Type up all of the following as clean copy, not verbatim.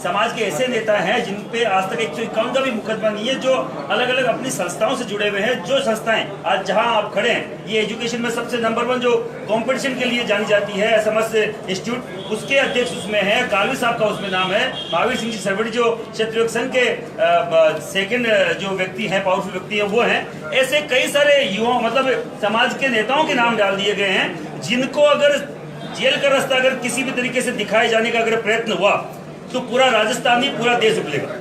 समाज के ऐसे नेता हैं जिन पे आज तक 151 का भी मुकदमा नहीं है, जो अलग अलग अपनी संस्थाओं से जुड़े हुए हैं। जो संस्थाएं आज जहां आप खड़े हैं, ये एजुकेशन में सबसे नंबर 1 जो कंपटीशन के लिए जानी जाती है, एसएमएस इंस्टीट्यूट, उसके अध्यक्ष उसमें है, कालवी साहब का उसमें नाम है, महावीर सिंह जी सरवड़ी जो क्षत्रिय संघ के सेकंड जो व्यक्ति हैं, पावरफुल व्यक्ति हैं, वो हैं। ऐसे कई सारे युवा मतलब समाज के नेताओं के नाम डाल दिए गए हैं, जिनको अगर जेल का रास्ता अगर किसी भी तरीके से दिखाए जाने का अगर प्रयत्न हुआ तो पूरा राजस्थान ही पूरा देश उबलेगा।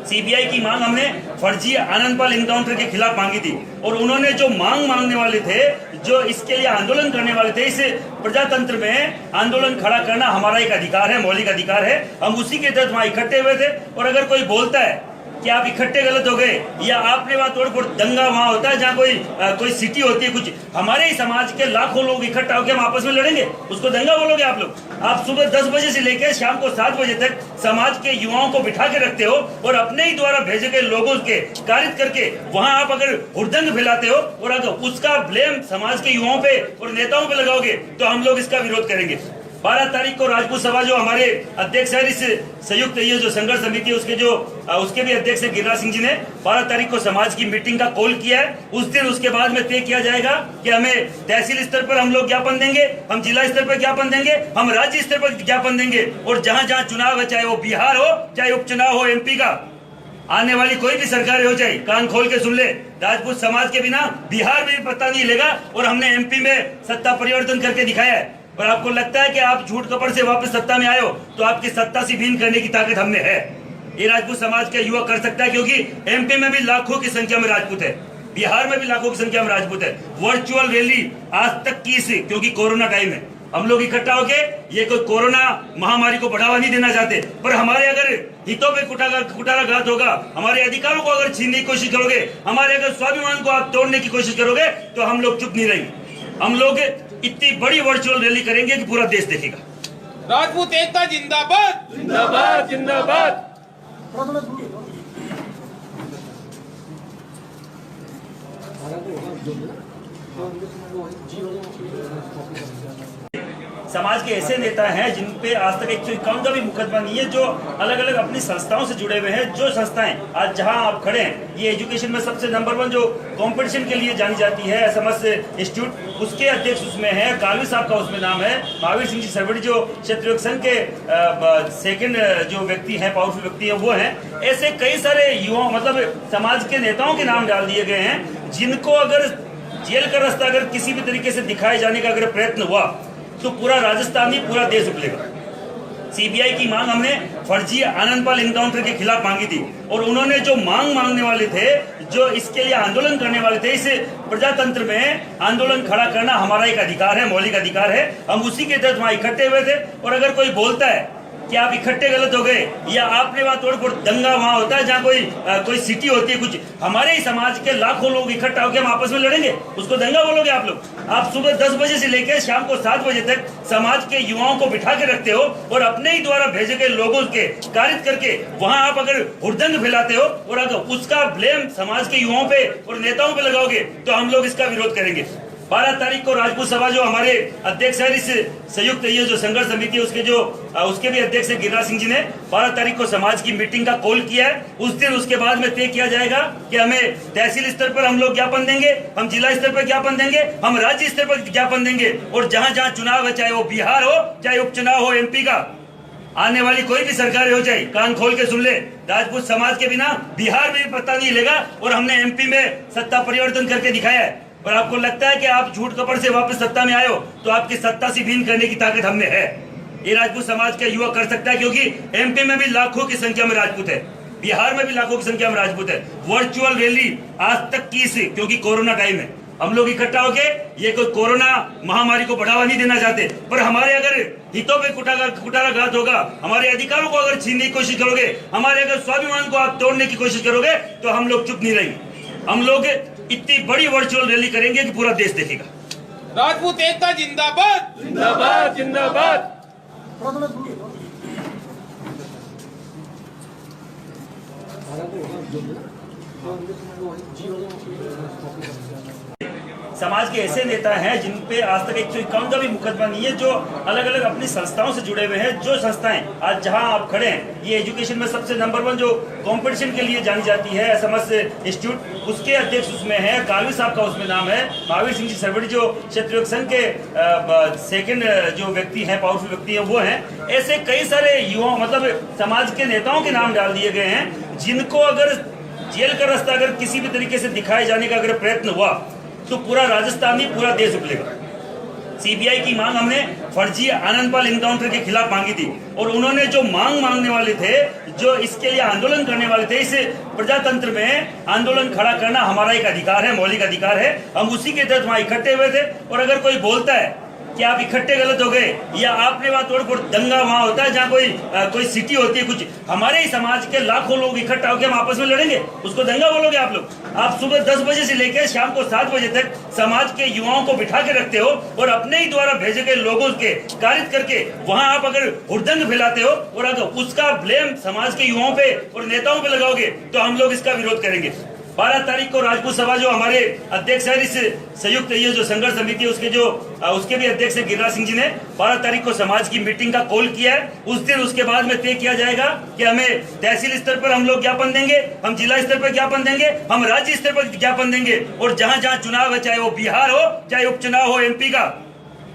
सीबीआई की मांग हमने फर्जी आनंदपाल इनकाउंटर के खिलाफ मांगी थी, और उन्होंने जो मांग मांगने वाले थे, जो इसके लिए आंदोलन करने वाले थे, इस प्रजातंत्र में आंदोलन खड़ा करना हमारा एक अधिकार है, मौलिक अधिकार है। हम उसी के तहत वहां इकट्ठे हुए थे। और अगर कोई बोलता है कि आप इकट्ठे गलत हो गए या आपने वहां तोड़ फोड़, दंगा वहां होता है जहां कोई सिटी होती है, कुछ हमारे ही समाज के लाखों लोग इकट्ठा होकर हम आपस में लड़ेंगे, उसको दंगा बोलोगे आप लोग? आप सुबह 10 बजे से लेकर शाम को 7 बजे तक समाज के युवाओं को बिठा के रखते हो, और अपने ही द्वारा भेजे गए लोगों के कारित करके वहां आप अगर हुड़दंग फैलाते हो, और अगर उसका ब्लेम समाज के युवाओं पे और नेताओं पे लगाओगे तो हम लोग इसका विरोध करेंगे। 12 तारीख को राजपूत सभा जो हमारे अध्यक्ष है, इस संयुक्त ये जो संघर्ष समिति है, उसके भी अध्यक्ष है गिरिराज सिंह जी ने 12 तारीख को समाज की मीटिंग का कॉल किया है। उस दिन उसके बाद में तय किया जाएगा कि हमें तहसील स्तर पर हम लोग ज्ञापन देंगे, हम जिला स्तर पर ज्ञापन देंगे, हम राज्य स्तर पर ज्ञापन देंगे, और जहां जहां चुनाव है, चाहे वो बिहार हो, चाहे उपचुनाव हो एमपी का, आने वाली कोई भी सरकार हो, चाहे कान खोल के सुन ले, राजपूत समाज के बिना बिहार में भी पता नहीं लेगा। और हमने एमपी में सत्ता परिवर्तन करके दिखाया है। और आपको लगता है कि आप झूठ कपड़ से वापस सत्ता में आए हो, तो आपकी सत्ता से भीन करने की ताकत हमने है। ये राजपूत समाज का युवा कर सकता है, क्योंकि एमपी में भी लाखों की संख्या में राजपूत है, बिहार में भी लाखों की संख्या में राजपूत है। वर्चुअल रैली आज तक की से, क्योंकि कोरोना टाइम है, हम लोग इकट्ठा होके ये कोई कोरोना महामारी को बढ़ावा नहीं देना चाहते, पर हमारे अगर हितों पे कुठाराघात होगा, हमारे अधिकारों को अगर छीनने की कोशिश करोगे, हमारे अगर स्वाभिमान को आप तोड़ने की कोशिश करोगे, तो हम लोग चुप नहीं रहेंगे। हम लोग इतनी बड़ी वर्चुअल रैली करेंगे कि पूरा देश देखेगा। राजपूत एकता जिंदाबाद, जिंदाबाद जिंदाबाद। समाज के ऐसे नेता हैं जिन पे आज तक 151 का भी मुकदमा नहीं है, जो अलग अलग अपनी संस्थाओं से जुड़े हुए हैं। जो संस्थाएं आज जहां आप खड़े हैं, ये एजुकेशन में सबसे नंबर 1 जो कंपटीशन के लिए जानी जाती है, एसएमएस इंस्टीट्यूट, उसके अध्यक्ष उसमें है, कालवी साहब का उसमें नाम है, महावीर सिंह जी सरवड़ी जो क्षत्रिय संघ के सेकंड जो व्यक्ति हैं, पावरफुल व्यक्ति हैं, वो हैं। ऐसे कई सारे युवा मतलब समाज के नेताओं के नाम डाल दिए गए हैं, जिनको अगर जेल का रास्ता अगर किसी भी तरीके से दिखाए जाने का अगर प्रयत्न हुआ तो पूरा राजस्थान ही पूरा देश उबलेगा। सीबीआई की मांग हमने फर्जी आनंदपाल इनकाउंटर के खिलाफ मांगी थी, और उन्होंने जो मांग मांगने वाले थे, जो इसके लिए आंदोलन करने वाले थे, इस प्रजातंत्र में आंदोलन खड़ा करना हमारा एक अधिकार है, मौलिक अधिकार है। हम उसी के तहत वहां इकट्ठे हुए थे। और अगर कोई बोलता है कि आप इकट्ठे गलत हो गए या आपने वहां तोड़ फोड़, दंगा वहां होता है जहां कोई सिटी होती है, कुछ हमारे ही समाज के लाखों लोग इकट्ठा होकर हम आपस में लड़ेंगे, उसको दंगा बोलोगे आप लोग? आप सुबह 10 बजे से लेकर शाम को 7 बजे तक समाज के युवाओं को बिठा के रखते हो, और अपने ही द्वारा भेजे गए लोगों के कारित करके वहां आप अगर हुड़दंग फैलाते हो, और अगर उसका ब्लेम समाज के युवाओं पे और नेताओं पे लगाओगे, तो हम लोग इसका विरोध करेंगे। 12 तारीख को राजपूत सभा जो हमारे अध्यक्ष है, इस संयुक्त ये जो संघर्ष समिति है, उसके भी अध्यक्ष है गिरिराज सिंह जी ने 12 तारीख को समाज की मीटिंग का कॉल किया है। उस दिन उसके बाद में तय किया जाएगा कि हमें तहसील स्तर पर हम लोग ज्ञापन देंगे, हम जिला स्तर पर ज्ञापन देंगे, हम राज्य स्तर पर ज्ञापन देंगे, और जहां जहां चुनाव है, चाहे वो बिहार हो, चाहे उपचुनाव हो एमपी का, आने वाली कोई भी सरकार हो, चाहे कान खोल के सुन ले, राजपूत समाज के बिना बिहार में भी पता नहीं लेगा। और हमने एमपी में सत्ता परिवर्तन करके दिखाया है। और आपको लगता है कि आप झूठ कपड़ से वापस सत्ता में आए हो, तो आपकी सत्ता से भीन करने की ताकत हमने है। ये राजपूत समाज का युवा कर सकता है, क्योंकि एमपी में भी लाखों की संख्या में राजपूत है, बिहार में भी लाखों की संख्या में राजपूत है। वर्चुअल रैली आज तक की से, क्योंकि कोरोना टाइम है, हम लोग इकट्ठा होके ये कोई कोरोना महामारी को बढ़ावा नहीं देना चाहते, पर हमारे अगर हितों पे कुठाराघात होगा, हमारे अधिकारों को अगर छीनने की कोशिश करोगे, हमारे अगर स्वाभिमान को आप तोड़ने की कोशिश करोगे, तो हम लोग चुप नहीं रहेंगे। हम लोग इतनी बड़ी वर्चुअल रैली करेंगे कि पूरा देश देखेगा। राजपूत एकता जिंदाबाद, जिंदाबाद जिंदाबाद। समाज के ऐसे नेता हैं जिन पे आज तक 151 का भी मुकदमा नहीं है, जो अलग अलग अपनी संस्थाओं से जुड़े हुए हैं। जो संस्थाएं आज जहां आप खड़े हैं, ये एजुकेशन में सबसे नंबर 1 जो कंपटीशन के लिए जानी जाती है एसएमएस इंस्टीट्यूट, उसके अध्यक्ष उसमें है, कालवी साहब का उसमें नाम है, महावीर सिंह जी सरवड़ी जो क्षेत्रीय योग संघ के सेकंड जो व्यक्ति हैं, पावरफुल व्यक्ति हैं, वो हैं। ऐसे कई सारे युवा मतलब समाज के नेताओं के नाम डाल दिए गए हैं, जिनको अगर जेल का रास्ता अगर किसी भी तरीके से दिखाए जाने का अगर प्रयत्न हुआ तो पूरा राजस्थान नहीं, पूरा देश उबलेगा। सीबीआई की मांग हमने फर्जी आनंदपाल इनकाउंटर के खिलाफ मांगी थी, और उन्होंने जो मांग मांगने वाले थे, जो इसके लिए आंदोलन करने वाले थे, इस प्रजातंत्र में आंदोलन खड़ा करना हमारा एक अधिकार है, मौलिक अधिकार है। हम उसी के तहत वहां इकट्ठे हुए थे। और अगर कोई बोलता है कि आप इकट्ठे गलत हो गए या आपने वहां तोड़फोड़, दंगा वहां होता है जहां कोई सिटी होती है, कुछ हमारे ही समाज के लाखों लोग इकट्ठा होकर हम आपस में लड़ेंगे, उसको दंगा बोलोगे आप लोग? आप सुबह 10 बजे से लेकर शाम को 7 बजे तक समाज के युवाओं को बिठा के रखते हो और अपने ही द्वारा भेजे गए लोगों के कारित करके वहां आप अगर हुड़दंग फैलाते हो और अगर उसका ब्लेम समाज के युवाओं पे और नेताओं पे लगाओगे तो हम लोग इसका विरोध करेंगे। 12 तारीख को राजपूत सभा जो हमारे अध्यक्ष है, इस संयुक्त ये जो संघर्ष समिति है उसके भी अध्यक्ष है गिरिराज सिंह जी ने 12 तारीख को समाज की मीटिंग का कॉल किया है। उस दिन उसके बाद में तय किया जाएगा कि हमें तहसील स्तर पर हम लोग ज्ञापन देंगे, हम जिला स्तर पर ज्ञापन देंगे, हम राज्य स्तर पर ज्ञापन देंगे, और जहां जहां चुनाव है, चाहे वो बिहार हो, चाहे उपचुनाव हो एमपी का,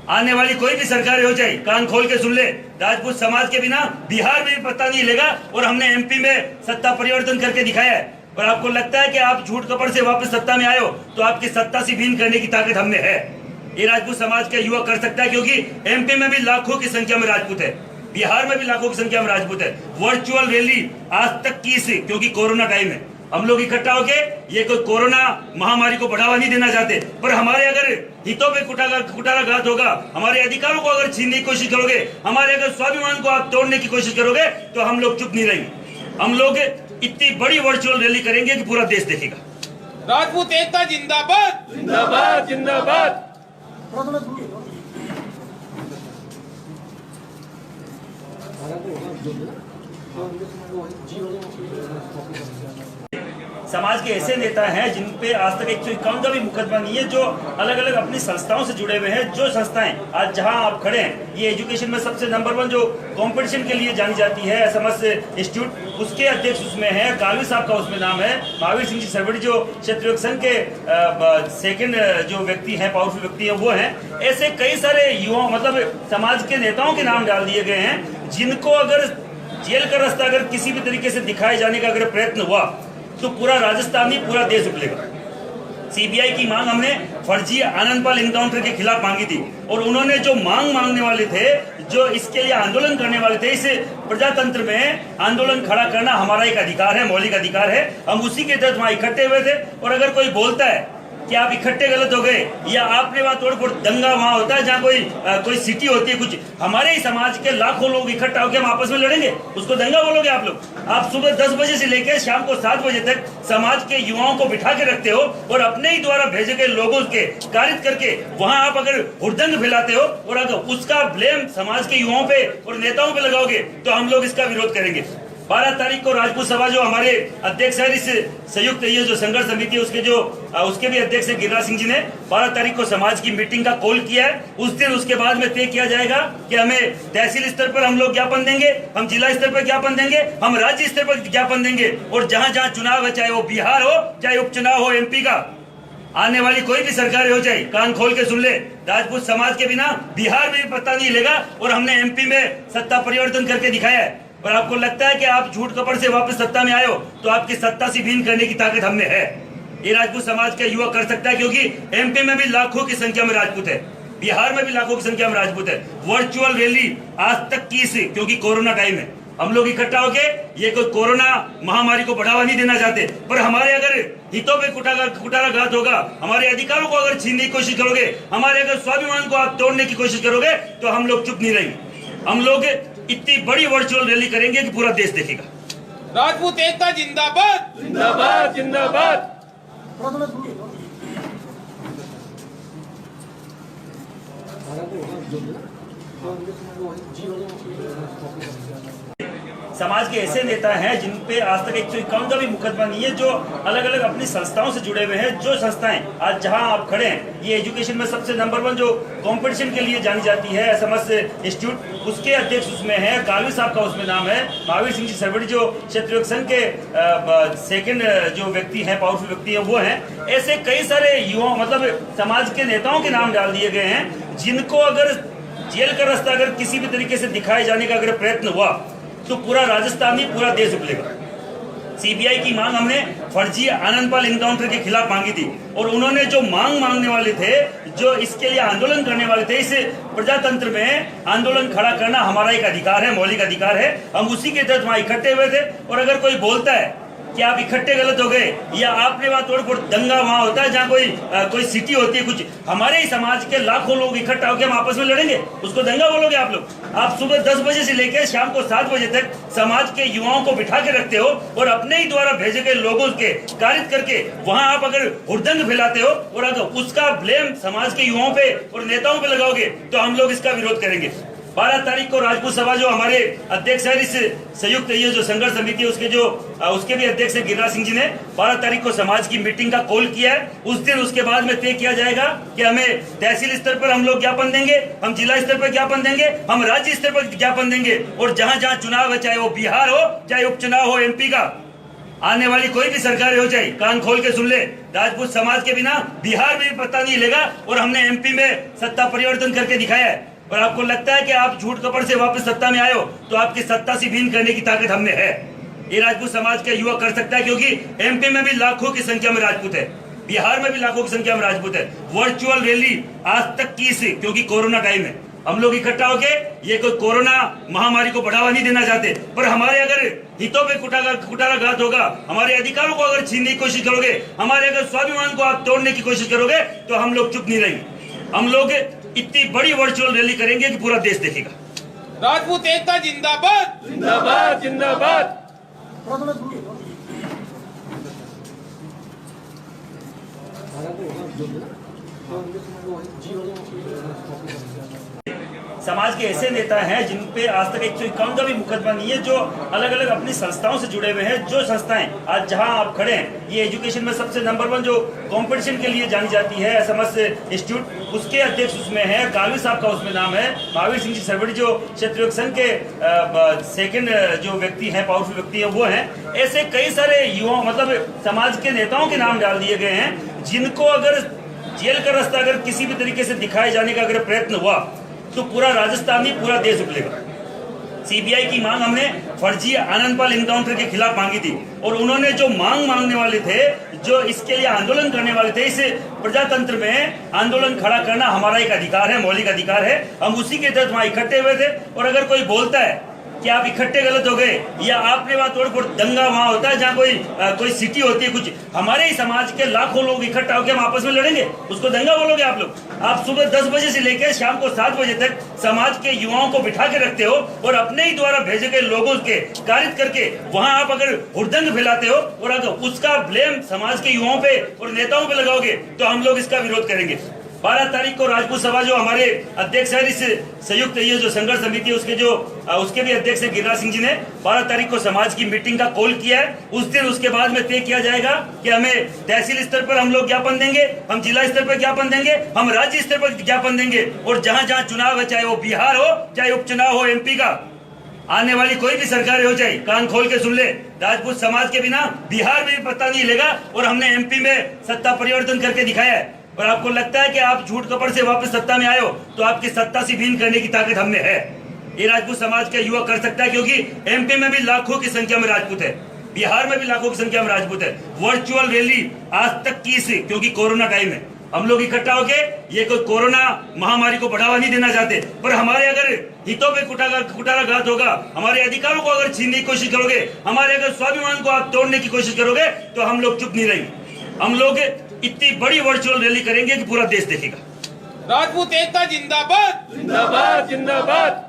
आने वाली कोई भी सरकार हो जाए, कान खोल के सुन ले, राजपूत समाज के बिना बिहार में भी पता नहीं लेगा। और हमने एमपी में सत्ता परिवर्तन करके दिखाया है। पर आपको लगता है कि आप झूठ कपड़ से वापस सत्ता में आए हो, तो आपकी सत्ता से भीन करने की ताकत हम में है। ये राजपूत समाज का युवा कर सकता है, क्योंकि एमपी में भी लाखों की संख्या में राजपूत है, बिहार में भी लाखों की संख्या में राजपूत है। वर्चुअल रैली आज तक की से, क्योंकि कोरोना टाइम है, हम लोग इकट्ठा होके ये कोई कोरोना महामारी को बढ़ावा नहीं देना चाहते, पर हमारे अगर हितों पे कुठाराघात होगा, हमारे अधिकारों को अगर छीनने की कोशिश करोगे, हमारे अगर स्वाभिमान को आप तोड़ने की कोशिश करोगे, तो हम लोग चुप नहीं रहेंगे। हम लोग इतनी बड़ी वर्चुअल रैली करेंगे कि पूरा देश देखेगा। राजपूत एकता जिंदाबाद, जिंदाबाद जिंदाबाद। समाज के ऐसे नेता हैं जिन पे आज तक 151 का भी मुकदमा नहीं है, जो अलग अलग अपनी संस्थाओं से जुड़े हुए हैं। जो संस्थाएं आज जहां आप खड़े हैं, ये एजुकेशन में सबसे नंबर 1 जो कंपटीशन के लिए जानी जाती है एसएमएस इंस्टीट्यूट, उसके अध्यक्ष उसमें है, कालवी साहब का उसमें नाम है, महावीर सिंह जी सरवड़ी जो क्षेत्रीय योग संघ के सेकंड जो व्यक्ति हैं, पावरफुल व्यक्ति हैं, वो हैं। ऐसे कई सारे युवा मतलब समाज के नेताओं के नाम डाल दिए गए हैं, जिनको अगर जेल का रास्ता अगर किसी भी तरीके से दिखाए जाने का अगर प्रयत्न हुआ तो पूरा राजस्थान नहीं, पूरा देश उबलेगा। सीबीआई की मांग हमने फर्जी आनंदपाल इनकाउंटर के खिलाफ मांगी थी, और उन्होंने जो मांग मांगने वाले थे, जो इसके लिए आंदोलन करने वाले थे, इस प्रजातंत्र में आंदोलन खड़ा करना हमारा एक अधिकार है, मौलिक अधिकार है। हम उसी के तहत वहां इकट्ठे हुए थे। और अगर कोई बोलता है कि आप इकट्ठे गलत हो गए या आपने वहां तोड़फोड़, दंगा वहां होता है जहां कोई सिटी होती है, कुछ हमारे ही समाज के लाखों लोग इकट्ठा होकर हम आपस में लड़ेंगे, उसको दंगा बोलोगे आप लोग? आप सुबह 10 बजे से लेकर शाम को 7 बजे तक समाज के युवाओं को बिठा के रखते हो और अपने ही द्वारा भेजे गए लोगों के कारित करके वहां आप अगर हुड़दंग फैलाते हो और अगर उसका ब्लेम समाज के युवाओं पे और नेताओं पे लगाओगे, तो हम लोग इसका विरोध करेंगे। 12 तारीख को राजपूत सभा जो हमारे अध्यक्ष है, इस संयुक्त ये जो संघर्ष समिति है उसके भी अध्यक्ष है गिरिराज सिंह जी ने 12 तारीख को समाज की मीटिंग का कॉल किया है। उस दिन उसके बाद में तय किया जाएगा कि हमें तहसील स्तर पर हम लोग ज्ञापन देंगे, हम जिला स्तर पर ज्ञापन देंगे, हम राज्य स्तर पर ज्ञापन देंगे, और जहां जहां चुनाव है, चाहे वो बिहार हो, चाहे उपचुनाव हो एमपी का, आने वाली कोई भी सरकार हो जाए, कान खोल के सुन ले, राजपूत समाज के बिना बिहार में भी पता नहीं लेगा। और हमने एमपी में सत्ता परिवर्तन करके दिखाया है। पर आपको लगता है कि आप झूठ कपड़ से वापस सत्ता में आए हो, तो आपकी सत्ता से भीन करने की ताकत हम में है। ये राजपूत समाज का युवा कर सकता है, क्योंकि एमपी में भी लाखों की संख्या में राजपूत है, बिहार में भी लाखों की संख्या में राजपूत है। वर्चुअल रैली आज तक की से, क्योंकि कोरोना टाइम है, हम लोग इकट्ठा होके ये कोई कोरोना महामारी को बढ़ावा नहीं देना चाहते, पर हमारे अगर हितों पे कुठाराघात होगा, हमारे अधिकारों को अगर छीनने की कोशिश करोगे, हमारे अगर स्वाभिमान को आप तोड़ने की कोशिश करोगे, तो हम लोग चुप नहीं रहेंगे। हम लोग इतनी बड़ी वर्चुअल रैली करेंगे कि पूरा देश देखेगा। राजपूत एकता जिंदाबाद, जिंदाबाद जिंदाबाद। समाज के ऐसे नेता हैं जिन पे आज तक 151 का भी मुकदमा नहीं है, जो अलग अलग अपनी संस्थाओं से जुड़े हुए हैं। जो संस्थाएं आज जहां आप खड़े हैं, ये एजुकेशन में सबसे नंबर 1 जो कंपटीशन के लिए जानी जाती है एसएमएस इंस्टीट्यूट, उसके अध्यक्ष उसमें है, कालवी साहब का उसमें नाम है, महावीर सिंह जी सरवड़ी जो क्षेत्रीय संघ के सेकंड जो व्यक्ति हैं, पावरफुल व्यक्ति हैं, वो हैं। ऐसे कई सारे युवा मतलब समाज के नेताओं के नाम डाल दिए गए हैं, जिनको अगर जेल का रास्ता अगर किसी भी तरीके से दिखाए जाने का अगर प्रयत्न हुआ तो पूरा राजस्थान नहीं, पूरा देश उबलेगा। सीबीआई की मांग हमने फर्जी आनंदपाल इनकाउंटर के खिलाफ मांगी थी, और उन्होंने जो मांग मांगने वाले थे, जो इसके लिए आंदोलन करने वाले थे, इस प्रजातंत्र में आंदोलन खड़ा करना हमारा एक अधिकार है, मौलिक अधिकार है। हम उसी के तहत वहां इकट्ठे हुए थे। और अगर कोई बोलता है कि आप इकट्ठे गलत हो गए या आपने वहां तोड़फोड़, दंगा वहां होता है जहां कोई सिटी होती है, कुछ हमारे ही समाज के लाखों लोग इकट्ठा होकर हम आपस में लड़ेंगे, उसको दंगा बोलोगे आप लोग? आप सुबह 10 बजे से लेकर शाम को 7 बजे तक समाज के युवाओं को बिठा के रखते हो और अपने ही द्वारा भेजे गए लोगों के कारित करके वहां आप अगर हुड़दंग फैलाते हो और अगर उसका ब्लेम समाज के युवाओं पे और नेताओं पे लगाओगे तो हम लोग इसका विरोध करेंगे। 12 तारीख को राजपूत सभा जो हमारे अध्यक्ष है, इस संयुक्त ये जो संघर्ष समिति है, उसके भी अध्यक्ष है गिरिराज सिंह जी ने 12 तारीख को समाज की मीटिंग का कॉल किया है। उस दिन उसके बाद में तय किया जाएगा कि हमें तहसील स्तर पर हम लोग ज्ञापन देंगे, हम जिला स्तर पर ज्ञापन देंगे, हम राज्य स्तर पर ज्ञापन देंगे, और जहां जहां चुनाव है, चाहे वो बिहार हो, चाहे उपचुनाव हो एमपी का, आने वाली कोई भी सरकार हो जाए, कान खोल के सुन ले, राजपूत समाज के बिना बिहार में भी पता नहीं लेगा। और हमने एमपी में सत्ता परिवर्तन करके दिखाया है। और आपको लगता है कि आप झूठ कपड़ से वापस सत्ता में आए हो, तो आपकी सत्ता से भीन करने की ताकत हमें है। ये राजपूत समाज का युवा कर सकता है, क्योंकि एमपी में भी लाखों की संख्या में राजपूत है, बिहार में भी लाखों की संख्या में राजपूत है। वर्चुअल रैली आज तक की से, क्योंकि कोरोना टाइम है, हम लोग इकट्ठा होके ये कोई कोरोना महामारी को बढ़ावा नहीं देना चाहते, पर हमारे अगर हितों पे कुठाराघात होगा, हमारे अधिकारों को अगर छीनने की कोशिश करोगे, हमारे अगर स्वाभिमान को आप तोड़ने की कोशिश करोगे, तो हम लोग चुप नहीं रहेंगे। हम लोग इतनी बड़ी वर्चुअल रैली करेंगे कि पूरा देश देखेगा। राजपूत एकता जिंदाबाद, जिंदाबाद जिंदाबाद। समाज के ऐसे नेता हैं जिन पे आज तक 151 का भी मुकदमा नहीं है, जो अलग अलग अपनी संस्थाओं से जुड़े हुए हैं। जो संस्थाएं आज जहां आप खड़े हैं, ये एजुकेशन में सबसे नंबर 1 जो कंपटीशन के लिए जानी जाती है एसएमएस इंस्टीट्यूट, उसके अध्यक्ष उसमें है, कालवी साहब का उसमें नाम है, महावीर सिंह जी सरवड़ी जो क्षेत्रीय संघ के सेकंड जो व्यक्ति हैं, पावरफुल व्यक्ति हैं, वो हैं। ऐसे कई सारे युवा मतलब समाज के नेताओं के नाम डाल दिए गए हैं, जिनको अगर जेल का रास्ता अगर किसी भी तरीके से दिखाए जाने का अगर प्रयत्न हुआ तो पूरा राजस्थान नहीं, पूरा देश उबलेगा। सीबीआई की मांग हमने फर्जी आनंदपाल इनकाउंटर के खिलाफ मांगी थी, और उन्होंने जो मांग मांगने वाले थे, जो इसके लिए आंदोलन करने वाले थे, इस प्रजातंत्र में आंदोलन खड़ा करना हमारा एक अधिकार है, मौलिक अधिकार है। हम उसी के तहत वहां इकट्ठे हुए थे। और अगर कोई बोलता है कि आप इकट्ठे गलत हो गए या आपने वहां तोड़फोड़, दंगा वहां होता है जहां कोई सिटी होती है, कुछ हमारे ही समाज के लाखों लोग इकट्ठा होकर हम आपस में लड़ेंगे, उसको दंगा बोलोगे आप लोग? आप सुबह 10 बजे से लेकर शाम को 7 बजे तक समाज के युवाओं को बिठा के रखते हो और अपने ही द्वारा भेजे गए लोगों के कारित करके वहां आप अगर हुड़दंग फैलाते हो और अगर उसका ब्लेम समाज के युवाओं पे और नेताओं पे लगाओगे, तो हम लोग इसका विरोध करेंगे। 12 तारीख को राजपूत सभा जो हमारे अध्यक्ष है, इस संयुक्त ये जो संघर्ष समिति है, उसके भी अध्यक्ष है गिरिराज सिंह जी ने 12 तारीख को समाज की मीटिंग का कॉल किया है। उस दिन उसके बाद में तय किया जाएगा कि हमें तहसील स्तर पर हम लोग ज्ञापन देंगे, हम जिला स्तर पर ज्ञापन देंगे, हम राज्य स्तर पर ज्ञापन देंगे, और जहां जहां चुनाव है, चाहे वो बिहार हो, चाहे उपचुनाव हो एमपी का, आने वाली कोई भी सरकार हो जाए, कान खोल के सुन ले, राजपूत समाज के बिना बिहार में भी पता नहीं लेगा। और हमने एमपी में सत्ता परिवर्तन करके दिखाया है। और आपको लगता है कि आप झूठ कपड़ से वापस सत्ता में आए हो, तो आपकी सत्ता से भीन करने की ताकत हमें है। ये राजपूत समाज का युवा कर सकता है, क्योंकि एमपी में भी लाखों की संख्या में राजपूत है, बिहार में भी लाखों की संख्या में राजपूत है। वर्चुअल रैली आज तक की से, क्योंकि कोरोना टाइम है, हम लोग इकट्ठा होके ये कोई कोरोना महामारी को बढ़ावा नहीं देना चाहते, पर हमारे अगर हितों पे कुठाराघात होगा, हमारे अधिकारों को अगर छीनने की कोशिश करोगे, हमारे अगर स्वाभिमान को आप तोड़ने की कोशिश करोगे, तो हम लोग चुप नहीं रहेंगे। हम लोग इतनी बड़ी वर्चुअल रैली करेंगे कि पूरा देश देखेगा। राजपूत एकता जिंदाबाद, जिंदाबाद जिंदाबाद।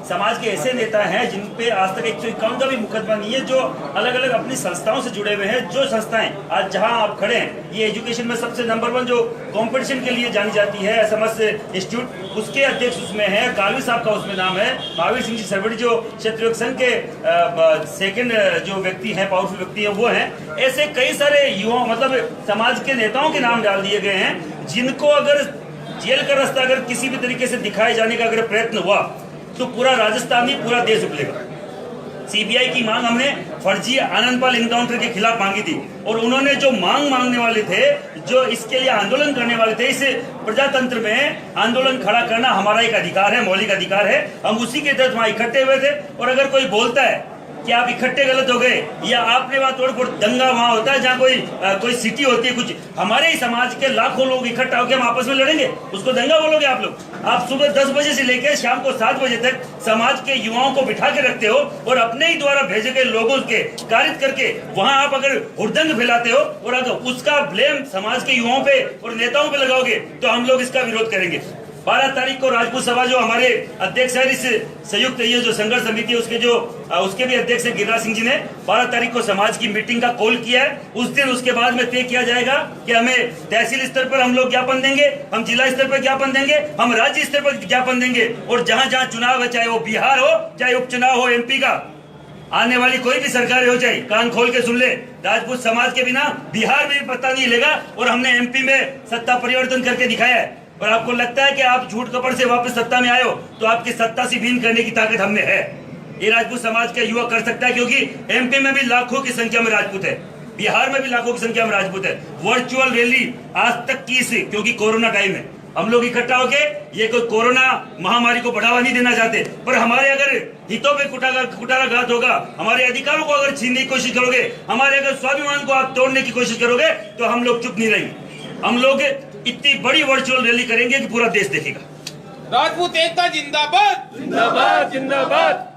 समाज के ऐसे नेता हैं जिन पे आज तक 151 का भी मुकदमा नहीं है, जो अलग अलग अपनी संस्थाओं से जुड़े हुए हैं। जो संस्थाएं आज जहां आप खड़े हैं, ये एजुकेशन में सबसे नंबर 1 जो कंपटीशन के लिए जानी जाती है एसएमएस इंस्टीट्यूट, उसके अध्यक्ष उसमें है, कालवी साहब का उसमें नाम है, महावीर सिंह जी सरवड़ी जो क्षेत्रीय संघ के सेकंड जो व्यक्ति हैं, पावरफुल व्यक्ति है वो हैं। ऐसे कई सारे युवा मतलब समाज के नेताओं के नाम डाल दिए गए हैं, जिनको अगर जेल का रास्ता अगर किसी भी तरीके से दिखाए जाने का अगर प्रयत्न हुआ तो पूरा राजस्थान ही पूरा देश उबलेगा। सीबीआई की मांग हमने फर्जी आनंदपाल इनकाउंटर के खिलाफ मांगी थी, और उन्होंने जो मांग मांगने वाले थे, जो इसके लिए आंदोलन करने वाले थे, इस प्रजातंत्र में आंदोलन खड़ा करना हमारा एक अधिकार है, मौलिक अधिकार है। हम उसी के तहत वहां इकट्ठे हुए थे। और अगर कोई बोलता है कि आप इकट्ठे गलत हो गए या आपने वहां तोड़फोड़, दंगा वहां होता है जहां कोई सिटी होती है, कुछ हमारे ही समाज के लाखों लोग इकट्ठा होकर हम आपस में लड़ेंगे, उसको दंगा बोलोगे आप लोग? आप सुबह 10 बजे से लेकर शाम को 7 बजे तक समाज के युवाओं को बिठा के रखते हो, और अपने ही द्वारा भेजे गए लोगों के कारित करके वहां आप अगर हुड़दंग फैलाते हो, और अगर उसका ब्लेम समाज के युवाओं पे और नेताओं पे लगाओगे तो हम लोग इसका विरोध करेंगे। 12 तारीख को राजपूत सभा जो हमारे अध्यक्ष है, इस संयुक्त ये जो संघर्ष समिति है उसके भी अध्यक्ष है गिरिराज सिंह जी ने 12 तारीख को समाज की मीटिंग का कॉल किया है। उस दिन उसके बाद में तय किया जाएगा कि हमें तहसील स्तर पर हम लोग ज्ञापन देंगे, हम जिला स्तर पर ज्ञापन देंगे, हम राज्य स्तर पर ज्ञापन देंगे, और जहां जहां चुनाव है, चाहे वो बिहार हो, चाहे उपचुनाव हो एमपी का, आने वाली कोई भी सरकार हो जाए, कान खोल के सुन ले, राजपूत समाज के बिना बिहार में भी पता नहीं लेगा। और हमने एमपी में सत्ता परिवर्तन करके दिखाया है। और आपको लगता है कि आप झूठ कपड़ से वापस सत्ता में आए हो, तो आपकी सत्ता से भीन करने की ताकत हमें है। ये राजपूत समाज का युवा कर सकता है, क्योंकि एमपी में भी लाखों की संख्या में राजपूत है, बिहार में भी लाखों की संख्या में राजपूत है। वर्चुअल रैली आज तक की से, क्योंकि कोरोना टाइम है, हम लोग इकट्ठा होके ये कोई कोरोना महामारी को बढ़ावा नहीं देना चाहते, पर हमारे अगर हितों पे कुठाराघात होगा, हमारे अधिकारों को अगर छीनने की कोशिश करोगे, हमारे अगर स्वाभिमान को आप तोड़ने की कोशिश करोगे, तो हम लोग चुप नहीं रहेंगे। हम लोग इतनी बड़ी वर्चुअल रैली करेंगे कि पूरा देश देखेगा। राजपूत एकता जिंदाबाद, जिंदाबाद जिंदाबाद।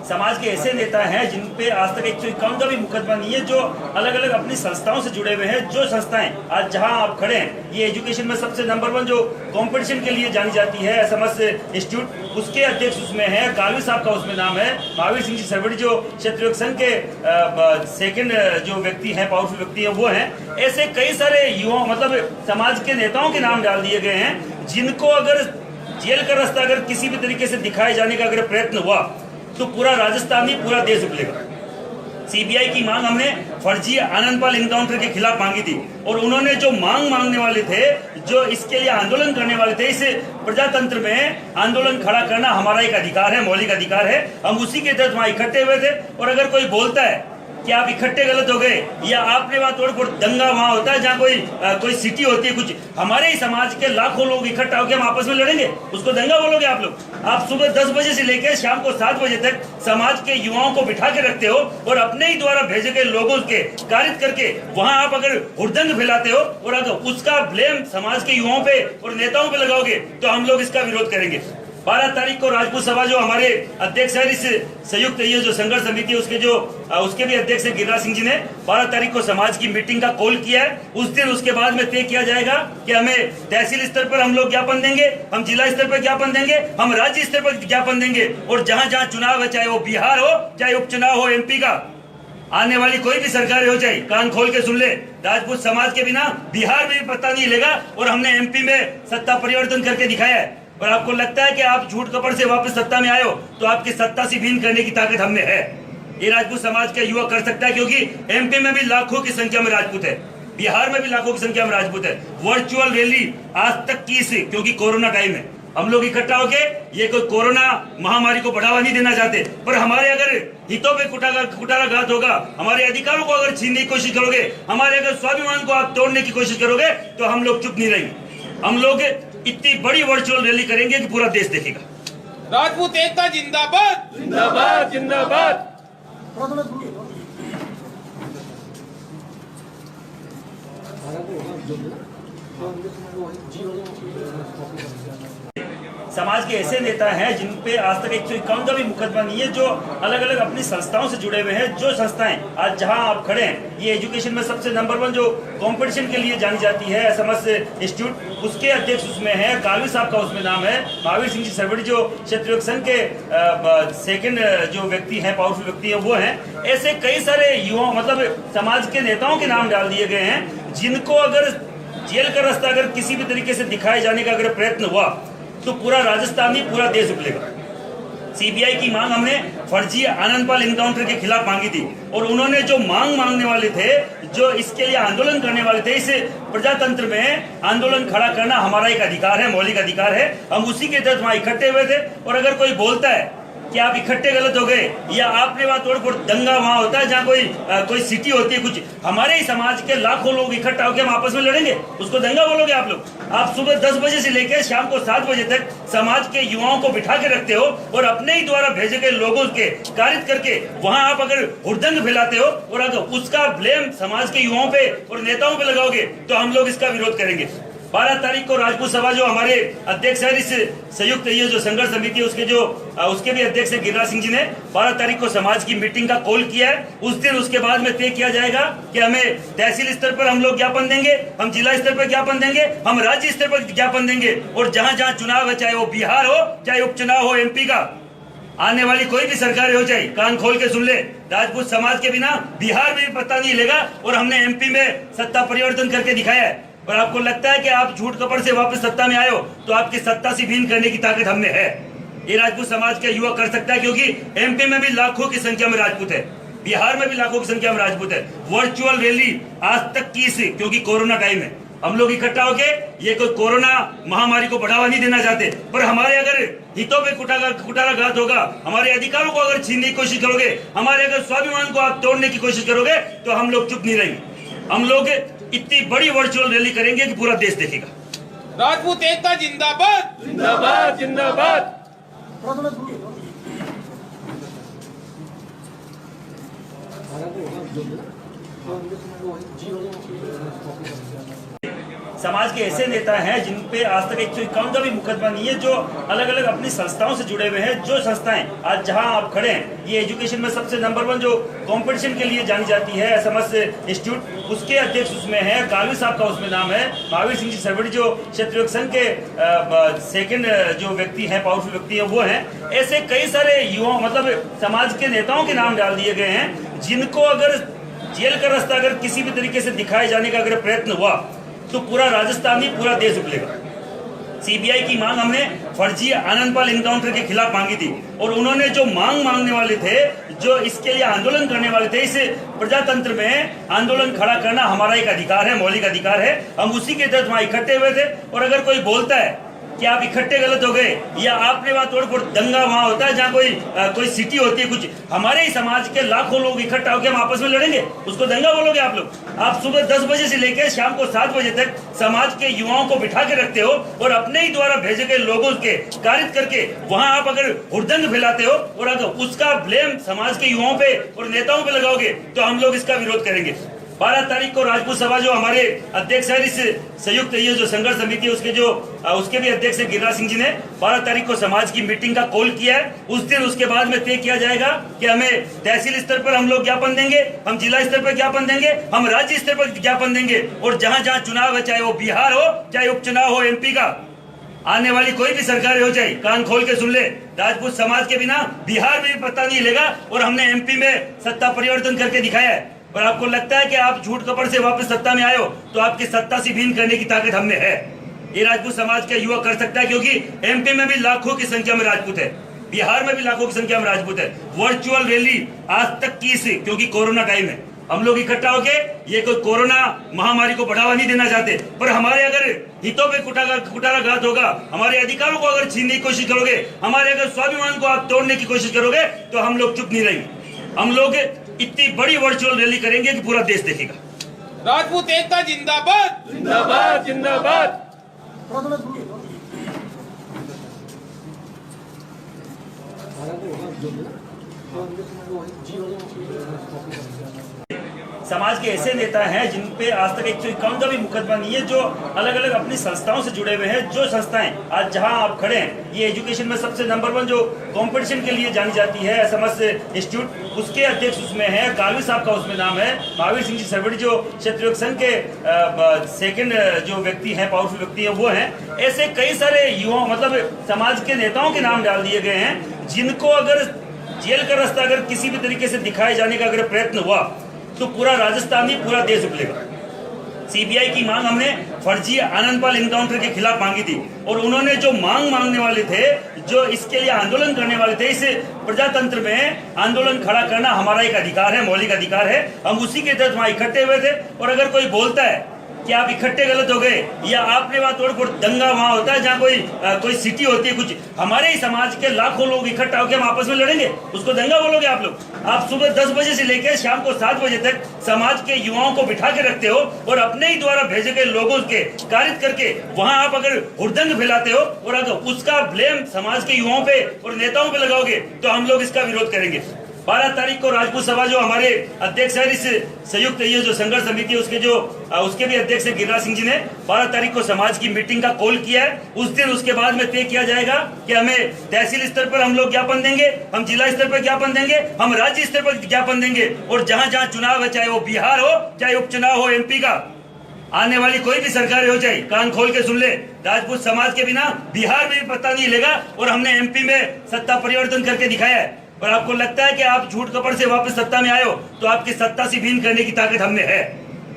समाज के ऐसे नेता हैं जिन पे आज तक 151 का भी मुकदमा नहीं है, जो अलग अलग अपनी संस्थाओं से जुड़े हुए हैं। जो संस्थाएं आज जहां आप खड़े हैं, ये एजुकेशन में सबसे नंबर 1 जो कंपटीशन के लिए जानी जाती है एसएमएस इंस्टीट्यूट, उसके अध्यक्ष उसमें है, कालवी साहब का उसमें नाम है, महावीर सिंह जी सरवड़ी जो क्षेत्रीय संघ के सेकंड जो व्यक्ति हैं, पावरफुल व्यक्ति है वो हैं। ऐसे कई सारे युवा मतलब समाज के नेताओं के नाम डाल दिए गए हैं, जिनको अगर जेल का रास्ता अगर किसी भी तरीके से दिखाए जाने का अगर प्रयत्न हुआ तो पूरा राजस्थान ही पूरा देश उबलेगा। सीबीआई की मांग हमने फर्जी आनंदपाल इनकाउंटर के खिलाफ मांगी थी, और उन्होंने जो मांग मांगने वाले थे, जो इसके लिए आंदोलन करने वाले थे, इस प्रजातंत्र में आंदोलन खड़ा करना हमारा एक अधिकार है, मौलिक अधिकार है। हम उसी के तहत वहां इकट्ठे हुए थे। और अगर कोई बोलता है कि आप इकट्ठे गलत हो गए या आपने वहां तोड़फोड़, दंगा वहां होता है जहां कोई सिटी होती है, कुछ हमारे ही समाज के लाखों लोग इकट्ठा होकर हम आपस में लड़ेंगे, उसको दंगा बोलोगे आप लोग? आप सुबह 10 बजे से लेकर शाम को 7 बजे तक समाज के युवाओं को बिठा के रखते हो, और अपने ही द्वारा भेजे गए लोगों के कारित करके वहां आप अगर हुड़दंग फैलाते हो, और अगर उसका ब्लेम समाज के युवाओं पे और नेताओं पे लगाओगे, तो हम लोग इसका विरोध करेंगे। 12 तारीख को राजपूत सभा जो हमारे अध्यक्ष है, इस संयुक्त ये जो संघर्ष समिति है उसके भी अध्यक्ष है गिरिराज सिंह जी ने 12 तारीख को समाज की मीटिंग का कॉल किया है। उस दिन उसके बाद में तय किया जाएगा कि हमें तहसील स्तर पर हम लोग ज्ञापन देंगे, हम जिला स्तर पर ज्ञापन देंगे, हम राज्य स्तर पर ज्ञापन देंगे, और जहां जहां चुनाव है, चाहे वो बिहार हो, चाहे उपचुनाव हो एमपी का, आने वाली कोई भी सरकार हो जाए, कान खोल के सुन ले, राजपूत समाज के बिना बिहार में भी पता नहीं लेगा। और हमने एमपी में सत्ता परिवर्तन करके दिखाया है। और आपको लगता है कि आप झूठ कपड़ से वापस सत्ता में आए हो, तो आपकी सत्ता से भीन करने की ताकत हमें है। ये राजपूत समाज का युवा कर सकता है, क्योंकि एमपी में भी लाखों की संख्या में राजपूत है, बिहार में भी लाखों की संख्या में राजपूत है। वर्चुअल रैली आज तक की से, क्योंकि कोरोना टाइम है, हम लोग इकट्ठा होके ये कोई कोरोना महामारी को बढ़ावा नहीं देना चाहते, पर हमारे अगर हितों पे कुठाराघात होगा, हमारे अधिकारों को अगर छीनने की कोशिश करोगे, हमारे अगर स्वाभिमान को आप तोड़ने की कोशिश करोगे, तो हम लोग चुप नहीं रहेंगे। हम लोग इतनी बड़ी वर्चुअल रैली करेंगे कि पूरा देश देखेगा। राजपूत एकता जिंदाबाद, जिंदाबाद जिंदाबाद। समाज के ऐसे नेता हैं जिन पे आज तक 151 का भी मुकदमा नहीं है, जो अलग अलग अपनी संस्थाओं से जुड़े हुए हैं। जो संस्थाएं आज जहां आप खड़े हैं, ये एजुकेशन में सबसे नंबर 1 जो कंपटीशन के लिए जानी जाती है, एसएमएस इंस्टीट्यूट, उसके अध्यक्ष उसमें है, कालवी साहब का उसमें नाम है, महावीर सिंह जी सरवड़ी जो क्षेत्रीय योग संघ के सेकंड जो व्यक्ति हैं, पावरफुल व्यक्ति है, वो हैं। ऐसे कई सारे युवा मतलब समाज के नेताओं के नाम डाल दिए गए हैं, जिनको अगर जेल का रास्ता अगर किसी भी तरीके से दिखाए जाने का अगर प्रयत्न हुआ तो पूरा राजस्थान नहीं, पूरा देश उबलेगा। सीबीआई की मांग हमने फर्जी आनंदपाल इनकाउंटर के खिलाफ मांगी थी, और उन्होंने जो मांगने वाले थे, जो इसके लिए आंदोलन करने वाले थे, इस प्रजातंत्र में आंदोलन खड़ा करना हमारा एक अधिकार है, मौलिक अधिकार है। हम उसी के तहत वहां इकट्ठे हुए थे। और अगर कोई बोलता है कि आप इकट्ठे गलत हो गए या आपने वहां तोड़फोड़, दंगा वहां होता है जहां कोई सिटी होती है, कुछ हमारे ही समाज के लाखों लोग इकट्ठा होकर हम आपस में लड़ेंगे, उसको दंगा बोलोगे आप लोग? आप सुबह 10 बजे से लेकर शाम को 7 बजे तक समाज के युवाओं को बिठा के रखते हो और अपने ही द्वारा भेजे गए लोगों के कारित करके वहां आप अगर हुड़दंग फैलाते हो और अगर उसका ब्लेम समाज के युवाओं पे और नेताओं पे लगाओगे तो हम लोग इसका विरोध करेंगे। 12 तारीख को राजपूत सभा जो हमारे अध्यक्ष है, इस संयुक्त ये जो संघर्ष समिति है, उसके भी अध्यक्ष है गिरिराज सिंह जी ने 12 तारीख को समाज की मीटिंग का कॉल किया है। उस दिन उसके बाद में तय किया जाएगा कि हमें तहसील स्तर पर हम लोग ज्ञापन देंगे, हम जिला स्तर पर ज्ञापन देंगे, हम राज्य स्तर पर ज्ञापन देंगे, और जहां जहां चुनाव है, चाहे वो बिहार हो, चाहे उपचुनाव हो एमपी का, आने वाली कोई भी सरकार हो जाए, कान खोल के सुन ले, राजपूत समाज के बिना बिहार में भी पता नहीं लेगा। और हमने एमपी में सत्ता परिवर्तन करके दिखाया है। और आपको लगता है कि आप झूठ कपड़ से वापस सत्ता में आए हो, तो आपकी सत्ता से भीन करने की ताकत हमें है। ये राजपूत समाज का युवा कर सकता है, क्योंकि एमपी में भी लाखों की संख्या में राजपूत है, बिहार में भी लाखों की संख्या में राजपूत है। वर्चुअल रैली आज तक की से, क्योंकि कोरोना टाइम है, हम लोग इकट्ठा होके ये कोई कोरोना महामारी को बढ़ावा नहीं देना चाहते, पर हमारे अगर हितों पे कुठाराघात होगा, हमारे अधिकारों को अगर छीनने की कोशिश करोगे, हमारे अगर स्वाभिमान को आप तोड़ने की कोशिश करोगे, तो हम लोग चुप नहीं रहेंगे। हम लोग इतनी बड़ी वर्चुअल रैली करेंगे कि पूरा देश देखेगा। राजपूत एकता जिंदाबाद, जिंदाबाद जिंदाबाद। समाज के ऐसे नेता हैं जिन पे आज तक 151 का भी मुकदमा नहीं है, जो अलग अलग अपनी संस्थाओं से जुड़े हुए हैं। जो संस्थाएं आज जहां आप खड़े हैं, ये एजुकेशन में सबसे नंबर 1 जो कंपटीशन के लिए जानी जाती है, एसएमएस इंस्टीट्यूट, उसके अध्यक्ष उसमें है, कालवी साहब का उसमें नाम है, महावीर सिंह जी सरवड़ी जो क्षेत्रीय योग संघ के सेकंड जो व्यक्ति है, पावरफुल व्यक्ति है, वो हैं। ऐसे कई सारे युवा मतलब समाज के नेताओं के नाम डाल दिए गए हैं, जिनको अगर जेल का रास्ता अगर किसी भी तरीके से दिखाए जाने का अगर प्रयत्न हुआ तो पूरा राजस्थान नहीं, पूरा देश उबलेगा। सीबीआई की मांग हमने फर्जी आनंदपाल इनकाउंटर के खिलाफ मांगी थी, और उन्होंने जो मांगने वाले थे, जो इसके लिए आंदोलन करने वाले थे, इस प्रजातंत्र में आंदोलन खड़ा करना हमारा एक अधिकार है, मौलिक अधिकार है। हम उसी के तहत वहां इकट्ठे हुए थे। और अगर कोई बोलता है कि आप इकट्ठे गलत हो गए या आपने वहां तोड़फोड़, दंगा वहां होता है जहां कोई सिटी होती है, कुछ हमारे ही समाज के लाखों लोग इकट्ठा होकर हम आपस में लड़ेंगे, उसको दंगा बोलोगे आप लोग? आप सुबह 10 बजे से लेकर शाम को 7 बजे तक समाज के युवाओं को बिठा के रखते हो और अपने ही द्वारा भेजे गए लोगों के कारित करके वहां आप अगर हुड़दंग फैलाते हो और अगर उसका ब्लेम समाज के युवाओं पे और नेताओं पे लगाओगे, तो हम लोग इसका विरोध करेंगे। 12 तारीख को राजपूत सभा जो हमारे अध्यक्ष है, इस संयुक्त ये जो संघर्ष समिति है, उसके भी अध्यक्ष है गिरिराज सिंह जी ने 12 तारीख को समाज की मीटिंग का कॉल किया है। उस दिन उसके बाद में तय किया जाएगा कि हमें तहसील स्तर पर हम लोग ज्ञापन देंगे, हम जिला स्तर पर ज्ञापन देंगे, हम राज्य स्तर पर ज्ञापन देंगे, और जहां जहां चुनाव है, चाहे वो बिहार हो, चाहे उपचुनाव हो एमपी का, आने वाली कोई भी सरकार हो जाए, कान खोल के सुन ले, राजपूत समाज के बिना बिहार में भी पता नहीं लेगा। और हमने एमपी में सत्ता परिवर्तन करके दिखाया है। और आपको लगता है कि आप झूठ कपड़ से वापस सत्ता में आए हो, तो आपकी सत्ता से भीन करने की ताकत हमें है। ये राजपूत समाज का युवा कर सकता है, क्योंकि एमपी में भी लाखों की संख्या में राजपूत है, बिहार में भी लाखों की संख्या में राजपूत है। वर्चुअल रैली आज तक की से, क्योंकि कोरोना टाइम है, हम लोग इकट्ठा होके ये कोई कोरोना महामारी को बढ़ावा नहीं देना चाहते, पर हमारे अगर हितों पे कुठाराघात होगा, हमारे अधिकारों को अगर छीनने की कोशिश करोगे, हमारे अगर स्वाभिमान को आप तोड़ने की कोशिश करोगे, तो हम लोग चुप नहीं रहेंगे। हम लोग इतनी बड़ी वर्चुअल रैली करेंगे कि पूरा देश देखेगा। राजपूत एकता जिंदाबाद, जिंदाबाद जिंदाबाद। समाज के ऐसे नेता हैं जिन पे आज तक एक काउंट का भी मुकदमा नहीं है, जो अलग अलग अपनी संस्थाओं से जुड़े हुए हैं। जो संस्थाएं आज जहां आप खड़े हैं, ये एजुकेशन में सबसे नंबर 1 जो कंपटीशन के लिए जानी जाती है एसएमएस इंस्टीट्यूट, उसके अध्यक्ष उसमें है, कालवी साहब का उसमें नाम है, महावीर सिंह जी सरवड़ी जो क्षेत्रीय संघ के सेकंड जो व्यक्ति हैं, पावरफुल व्यक्ति है वो हैं। ऐसे कई सारे युवा मतलब समाज के नेताओं के नाम डाल दिए गए हैं, जिनको अगर जेल का रास्ता अगर किसी भी तरीके से दिखाए जाने का अगर प्रयत्न हुआ तो पूरा राजस्थान ही पूरा देश उबलेगा। सीबीआई की मांग हमने फर्जी आनंदपाल इनकाउंटर के खिलाफ मांगी थी, और उन्होंने जो मांग मांगने वाले थे, जो इसके लिए आंदोलन करने वाले थे, इस प्रजातंत्र में आंदोलन खड़ा करना हमारा एक अधिकार है, मौलिक अधिकार है। हम उसी के तहत वहां इकट्ठे हुए थे। और अगर कोई बोलता है कि आप इकट्ठे गलत हो गए या आपने वहां तोड़ फोड़, दंगा वहां होता है जहां कोई सिटी होती है, कुछ हमारे ही समाज के लाखों लोग इकट्ठा होकर हम आपस में लड़ेंगे, उसको दंगा बोलोगे आप लोग? आप सुबह 10 बजे से लेकर शाम को 7 बजे तक समाज के युवाओं को बिठा के रखते हो और अपने ही द्वारा भेजे गए लोगों के कारित करके वहां आप अगर हुड़दंग फैलाते हो और अगर उसका ब्लेम समाज के युवाओं पे और नेताओं पे लगाओगे तो हम लोग इसका विरोध करेंगे। 12 तारीख को राजपूत सभा जो हमारे अध्यक्ष है, इस संयुक्त ये जो संघर्ष समिति है उसके भी अध्यक्ष है गिरिराज सिंह जी ने 12 तारीख को समाज की मीटिंग का कॉल किया है। उस दिन उसके बाद में तय किया जाएगा कि हमें तहसील स्तर पर हम लोग ज्ञापन देंगे, हम जिला स्तर पर ज्ञापन देंगे, हम राज्य स्तर पर ज्ञापन देंगे, और जहां जहां चुनाव है, चाहे वो बिहार हो, चाहे उपचुनाव हो एमपी का, आने वाली कोई भी सरकार हो जाए, कान खोल के सुन ले, राजपूत समाज के बिना बिहार में भी पता नहीं लेगा। और हमने एमपी में सत्ता परिवर्तन करके दिखाया है। और आपको लगता है कि आप झूठ कपड़ से वापस सत्ता में आए हो, तो आपकी सत्ता से भीन करने की ताकत हमें है।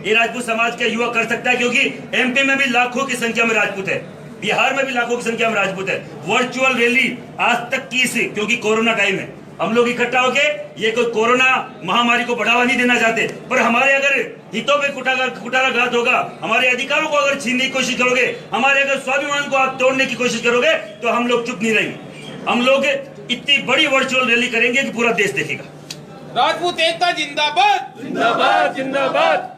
ये राजपूत समाज का युवा कर सकता है, क्योंकि एमपी में भी लाखों की संख्या में राजपूत है, बिहार में भी लाखों की संख्या में राजपूत है। वर्चुअल रैली आज तक की से, क्योंकि कोरोना टाइम है, हम लोग इकट्ठा होके ये कोई कोरोना महामारी को बढ़ावा नहीं देना चाहते, पर हमारे अगर हितों पे कुठाराघात होगा, हमारे अधिकारों को अगर छीनने की कोशिश करोगे, हमारे अगर स्वाभिमान को आप तोड़ने की कोशिश करोगे, तो हम लोग चुप नहीं रहेंगे। हम लोग इतनी बड़ी वर्चुअल रैली करेंगे कि पूरा देश देखेगा। राजपूत एकता जिंदाबाद, जिंदाबाद जिंदाबाद।